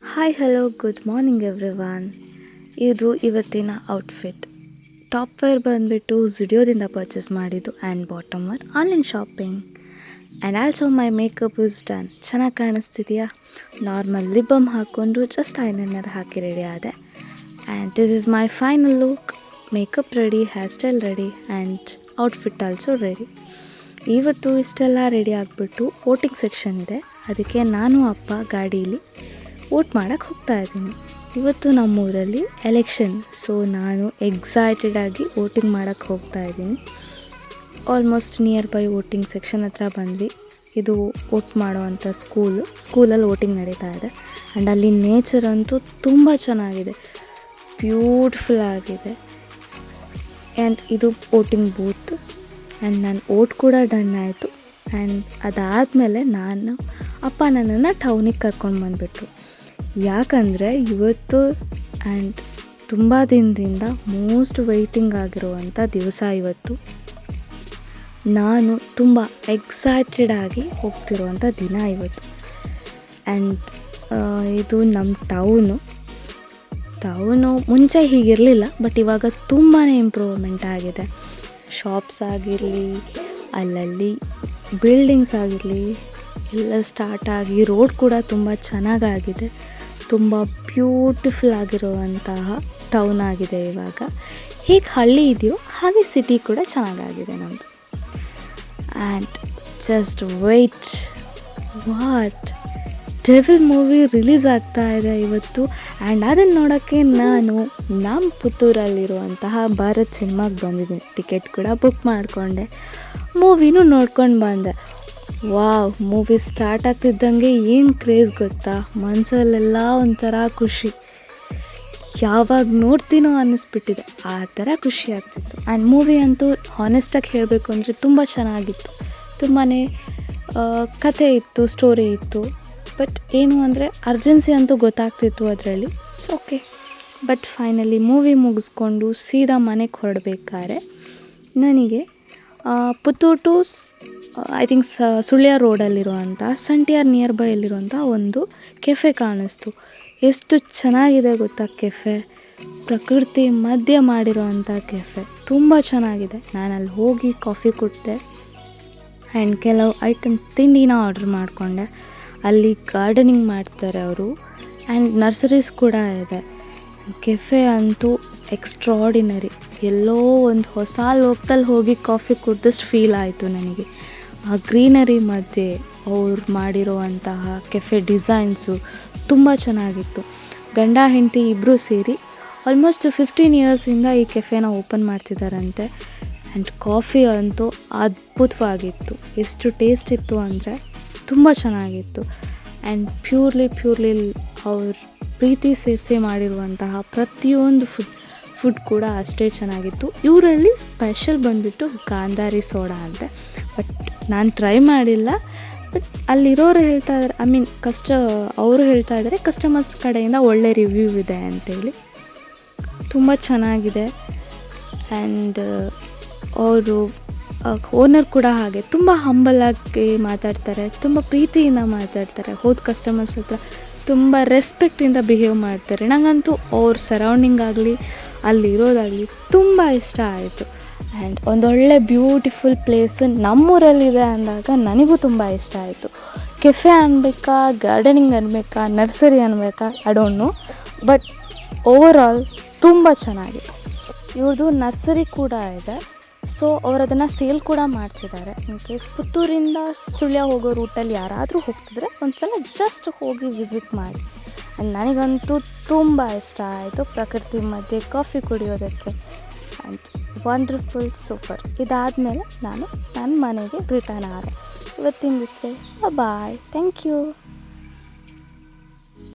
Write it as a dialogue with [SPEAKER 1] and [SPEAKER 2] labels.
[SPEAKER 1] Hi hello good morning everyone. ಇದು ಇವತ್ತಿನ outfit. Top wear ಬಂದುಬಿಟ್ಟು ಝುಡಿಯೋದಿಂದ ಪರ್ಚೇಸ್ ಮಾಡಿದ್ದು and bottom wear online shopping. And also my makeup is done. ಚೆನ್ನಾಗಿ ಕಾಣಿಸ್ತಿದೆಯಾ? ನಾರ್ಮಲ್ ಲಿಪ್ ಬಾಮ್ ಹಾಕ್ಕೊಂಡು ಜಸ್ಟ್ ಐಲೈನರ್ ಹಾಕಿ ರೆಡಿ ಆದೆ. And this is my final look. Makeup ready, hair style ready and outfit also ready. ಇವತ್ತು ಇಷ್ಟೆಲ್ಲ ready ಆಗಿಬಿಟ್ಟು voting section ಇದೆ, ಅದಕ್ಕೆ ನಾನು ಅಪ್ಪ ಗಾಡೀಲಿ ವೋಟ್ ಮಾಡೋಕ್ಕೆ ಹೋಗ್ತಾಯಿದ್ದೀನಿ. ಇವತ್ತು ನಮ್ಮೂರಲ್ಲಿ ಎಲೆಕ್ಷನ್, ಸೊ ನಾನು ಎಕ್ಸೈಟೆಡಾಗಿ ವೋಟಿಂಗ್ ಮಾಡೋಕ್ಕೆ ಹೋಗ್ತಾಯಿದ್ದೀನಿ. Almost near by voting section ಹತ್ರ ಬಂದ್ವಿ. ಇದು ವೋಟ್ ಮಾಡೋವಂಥ ಸ್ಕೂಲಲ್ಲಿ ವೋಟಿಂಗ್ ನಡೀತಾ ಇದೆ. ಆ್ಯಂಡ್ ಅಲ್ಲಿ ನೇಚರ್ ಅಂತೂ ತುಂಬ ಚೆನ್ನಾಗಿದೆ, ಬ್ಯೂಟಿಫುಲ್ ಆಗಿದೆ. ಆ್ಯಂಡ್ ಇದು ವೋಟಿಂಗ್ ಬೂತ್. ಆ್ಯಂಡ್ ನನ್ನ ವೋಟ್ ಕೂಡ ಡನ್ ಆಯಿತು. ಆ್ಯಂಡ್ ಅದಾದಮೇಲೆ ಅಪ್ಪ ನನ್ನನ್ನು ಟೌನಿಗೆ ಕರ್ಕೊಂಡು ಬಂದುಬಿಟ್ರು. ಯಾಕಂದರೆ ಇವತ್ತು ಆ್ಯಂಡ್ ತುಂಬ ದಿನದಿಂದ ಮೋಸ್ಟ್ ವೆಯ್ಟಿಂಗ್ ಆಗಿರುವಂಥ ದಿವಸ ಇವತ್ತು. ನಾನು ತುಂಬ ಎಕ್ಸೈಟೆಡಾಗಿ ಹೋಗ್ತಿರುವಂಥ ದಿನ ಇವತ್ತು. ಆ್ಯಂಡ್ ಇದು ನಮ್ಮ ಟೌನು ಮುಂಚೆ ಹೀಗಿರಲಿಲ್ಲ, ಬಟ್ ಇವಾಗ ತುಂಬಾ ಇಂಪ್ರೂವ್ಮೆಂಟ್ ಆಗಿದೆ. ಶಾಪ್ಸ್ ಆಗಿರಲಿ, ಅಲ್ಲಲ್ಲಿ ಬಿಲ್ಡಿಂಗ್ಸ್ ಆಗಿರಲಿ ಎಲ್ಲ ಸ್ಟಾರ್ಟ್ ಆಗಿ ರೋಡ್ ಕೂಡ ತುಂಬ ಚೆನ್ನಾಗಾಗಿದೆ. ತುಂಬ ಬ್ಯೂಟಿಫುಲ್ ಆಗಿರುವಂತಹ ಟೌನ್ ಆಗಿದೆ ಇವಾಗ. ಹೇಗೆ ಹಳ್ಳಿ ಇದೆಯೋ ಹಾಗೆ ಸಿಟಿ ಕೂಡ ಚೆನ್ನಾಗಾಗಿದೆ ನಮ್ಮದು. And just weight, what devil movie release ಆಗ್ತಾ ಇದೆ ಇವತ್ತು. ಆ್ಯಂಡ್ ಅದನ್ನು ನೋಡೋಕ್ಕೆ ನಾನು ನಮ್ಮ ಪುತ್ತೂರಲ್ಲಿರುವಂತಹ ಭಾರತ್ ಸಿನಿಮಾಗೆ ಬಂದಿದ್ದೀನಿ. ಟಿಕೆಟ್ ಕೂಡ ಬುಕ್ ಮಾಡಿಕೊಂಡೆ, ಮೂವಿನೂ ನೋಡ್ಕೊಂಡು ಬಂದೆ. ವಾವ್, ಮೂವಿ ಸ್ಟಾರ್ಟ್ ಆಗ್ತಿದ್ದಂಗೆ ಏನು ಕ್ರೇಜ್ ಗೊತ್ತಾ, ಮನಸ್ಸಲ್ಲೆಲ್ಲ ಒಂಥರ ಖುಷಿ. ಯಾವಾಗ ನೋಡ್ತೀನೋ ಅನ್ನಿಸ್ಬಿಟ್ಟಿದೆ, ಆ ಥರ ಖುಷಿ ಆಗ್ತಿತ್ತು. ಆ್ಯಂಡ್ ಮೂವಿ ಅಂತೂ ಹಾನೆಸ್ಟಾಗಿ ಹೇಳಬೇಕು ಅಂದರೆ ತುಂಬ ಚೆನ್ನಾಗಿತ್ತು. ತುಂಬಾ ಕಥೆ ಇತ್ತು, ಸ್ಟೋರಿ ಇತ್ತು. ಬಟ್ ಏನು ಅಂದರೆ ಅರ್ಜೆನ್ಸಿ ಅಂತೂ ಗೊತ್ತಾಗ್ತಿತ್ತು ಅದರಲ್ಲಿ. It's okay. But finally movie ಮುಗಿಸ್ಕೊಂಡು ಸೀದಾ ಮನೆಗೆ ಹೊರಡಬೇಕಾದ್ರೆ ನನಗೆ Puttur to I think Sullia ರೋಡಲ್ಲಿರುವಂಥ ಸಂಟಿಯಾರ್ ನಿಯರ್ ಬೈಯಲ್ಲಿರುವಂಥ ಒಂದು ಕೆಫೆ ಕಾಣಿಸ್ತು. ಎಷ್ಟು ಚೆನ್ನಾಗಿದೆ ಗೊತ್ತಾ ಕೆಫೆ, ಪ್ರಕೃತಿ ಮಧ್ಯೆ ಮಾಡಿರೋವಂಥ ಕೆಫೆ, ತುಂಬ ಚೆನ್ನಾಗಿದೆ. ನಾನು ಅಲ್ಲಿ ಹೋಗಿ ಕಾಫಿ ಕುಡಿದೆ ಆ್ಯಂಡ್ ಕೆಲವು ಐಟಮ್ ತಿಂಡಿನ ಆರ್ಡ್ರ್ ಮಾಡಿಕೊಂಡೆ. ಅಲ್ಲಿ ಗಾರ್ಡನಿಂಗ್ ಮಾಡ್ತಾರೆ ಅವರು, ಆ್ಯಂಡ್ ನರ್ಸರೀಸ್ ಕೂಡ ಇದೆ. ಕೆಫೆ ಅಂತೂ ಎಕ್ಸ್ಟ್ರಾಡಿನರಿ. ಎಲ್ಲೋ ಒಂದು ಹೊಸ ಲೋಕದಲ್ಲಿ ಹೋಗಿ ಕಾಫಿ ಕುಡ್ದಷ್ಟು ಫೀಲ್ ಆಯಿತು ನನಗೆ. ಆ ಗ್ರೀನರಿ ಮಧ್ಯೆ ಅವ್ರು ಮಾಡಿರುವಂತಹ ಕೆಫೆ ಡಿಸೈನ್ಸು ತುಂಬ ಚೆನ್ನಾಗಿತ್ತು. ಗಂಡ ಹೆಂಡತಿ ಇಬ್ಬರು ಸೇರಿ ಆಲ್ಮೋಸ್ಟ್ 15 ಇಯರ್ಸಿಂದ ಈ ಕೆಫೆನ ಓಪನ್ ಮಾಡ್ತಿದ್ದಾರಂತೆ. ಆ್ಯಂಡ್ ಕಾಫಿ ಅಂತೂ ಅದ್ಭುತವಾಗಿತ್ತು. ಎಷ್ಟು ಟೇಸ್ಟ್ ಇತ್ತು ಅಂದರೆ ತುಂಬ ಚೆನ್ನಾಗಿತ್ತು. ಆ್ಯಂಡ್ ಪ್ಯೂರ್ಲಿ ಅವ್ರ ಪ್ರೀತಿ ಸೇರಿಸಿ ಮಾಡಿರುವಂತಹ ಪ್ರತಿಯೊಂದು ಫುಡ್ ಕೂಡ ಅಷ್ಟೇ ಚೆನ್ನಾಗಿತ್ತು. ಇವರಲ್ಲಿ ಸ್ಪೆಷಲ್ ಬಂದುಬಿಟ್ಟು ಗಾಂಧಾರಿ ಸೋಡಾ ಅಂತೆ. ಬಟ್ ನಾನು ಟ್ರೈ ಮಾಡಿಲ್ಲ. ಬಟ್ ಅಲ್ಲಿರೋರು ಹೇಳ್ತಾ ಇದ್ದಾರೆ, ಅವರು ಹೇಳ್ತಾ ಇದ್ದಾರೆ ಕಸ್ಟಮರ್ಸ್ ಕಡೆಯಿಂದ ಒಳ್ಳೆ ರಿವ್ಯೂ ಇದೆ ಅಂತೇಳಿ. ತುಂಬ ಚೆನ್ನಾಗಿದೆ. ಆ್ಯಂಡ್ ಅವರು ಓನರ್ ಕೂಡ ಹಾಗೆ ತುಂಬ ಹಂಬಲಾಗಿ ಮಾತಾಡ್ತಾರೆ, ತುಂಬ ಪ್ರೀತಿಯಿಂದ ಮಾತಾಡ್ತಾರೆ. ಹೋದ ಕಸ್ಟಮರ್ಸ್ ಹತ್ರ ತುಂಬ ರೆಸ್ಪೆಕ್ಟಿಂದ ಬಿಹೇವ್ ಮಾಡ್ತಾರೆ. ನನಗಂತೂ ಅವ್ರ ಸರೌಂಡಿಂಗ್ ಆಗಲಿ ಅಲ್ಲಿರೋದಾಗಲಿ ತುಂಬ ಇಷ್ಟ ಆಯಿತು. ಆ್ಯಂಡ್ ಒಂದೊಳ್ಳೆ ಬ್ಯೂಟಿಫುಲ್ ಪ್ಲೇಸ್ ನಮ್ಮೂರಲ್ಲಿದೆ ಅಂದಾಗ ನನಗೂ ತುಂಬ ಇಷ್ಟ ಆಯಿತು. ಕೆಫೆ ಅನ್ಬೇಕಾ, ಗಾರ್ಡನಿಂಗ್ ಅನ್ಬೇಕಾ, ನರ್ಸರಿ ಅನ್ಬೇಕಾ, I don't know. But overall ತುಂಬ ಚೆನ್ನಾಗಿದೆ. ಇವ್ರದ್ದು ನರ್ಸರಿ ಕೂಡ ಇದೆ, ಸೊ ಅವ್ರು ಅದನ್ನು ಸೇಲ್ ಕೂಡ ಮಾಡ್ತಿದ್ದಾರೆ. ಇನ್ ಕೇಸ್ ಪುತ್ತೂರಿಂದ ಸುಳ್ಯ ಹೋಗೋ ರೂಟಲ್ಲಿ ಯಾರಾದರೂ ಹೋಗ್ತಿದ್ರೆ ಒಂದು ಸಲ ಜಸ್ಟ್ ಹೋಗಿ ವಿಸಿಟ್ ಮಾಡಿ. ನನಗಂತೂ ತುಂಬ ಇಷ್ಟ ಆಯಿತು ಪ್ರಕೃತಿ ಮಧ್ಯೆ ಕಾಫಿ ಕುಡಿಯೋದಕ್ಕೆ. And wonderful, super. ಇದಾದಮೇಲೆ ನಾನು ನನ್ನ ಮನೆಗೆ ರಿಟರ್ನ್ ಆದೆ. ಇವತ್ತಿಂದಿಷ್ಟೇ. ಬಾಯ್, ಥ್ಯಾಂಕ್ ಯು.